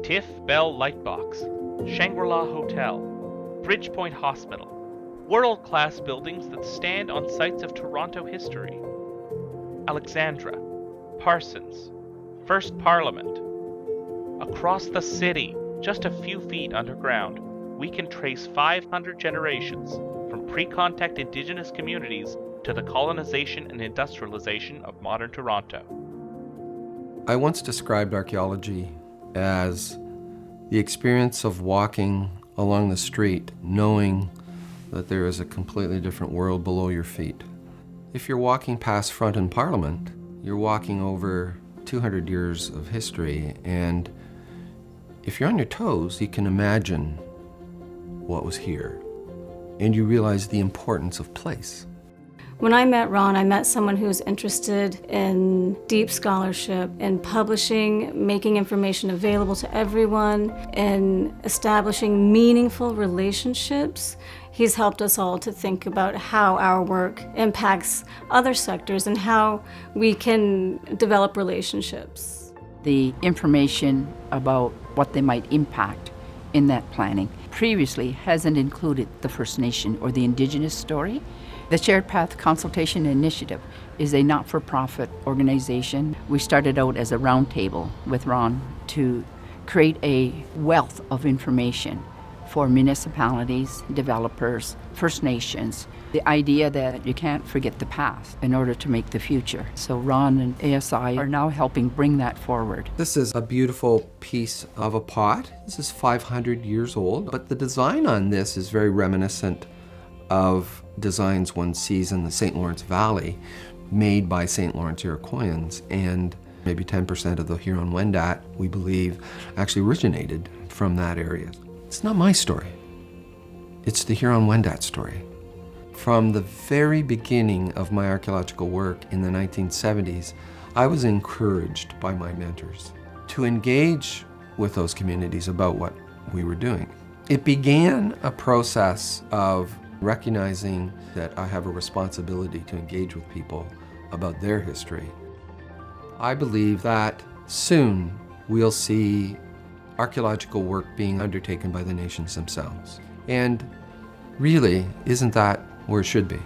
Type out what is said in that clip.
Tiff Bell Lightbox, Shangri-La Hotel, Bridgepoint Hospital, world-class buildings that stand on sites of Toronto history. Alexandra, Parsons, First Parliament. Across the city, just a few feet underground, we can trace 500 generations from pre-contact Indigenous communities to the colonization and industrialization of modern Toronto. I once described archaeology as the experience of walking along the street knowing that there is a completely different world below your feet. If you're walking past Front and Parliament, you're walking over 200 years of history, and if you're on your toes, you can imagine what was here, and you realize the importance of place. When I met Ron, I met someone who was interested in deep scholarship, in publishing, making information available to everyone, in establishing meaningful relationships. He's helped us all to think about how our work impacts other sectors and how we can develop relationships. The information about what they might impact in that planning previously hasn't included the First Nation or the Indigenous story. The Shared Path Consultation Initiative is a not-for-profit organization. We started out as a roundtable with Ron to create a wealth of information for municipalities, developers, First Nations. The idea that you can't forget the past in order to make the future. So Ron and ASI are now helping bring that forward. This is a beautiful piece of a pot. This is 500 years old, but the design on this is very reminiscent of designs one sees in the St. Lawrence Valley made by St. Lawrence Iroquoians, and maybe 10% of the Huron-Wendat, we believe, actually originated from that area. It's not my story. It's the Huron-Wendat story. From the very beginning of my archaeological work in the 1970s, I was encouraged by my mentors to engage with those communities about what we were doing. It began a process of recognizing that I have a responsibility to engage with people about their history. I believe that soon we'll see archaeological work being undertaken by the nations themselves. And really, isn't that where it should be?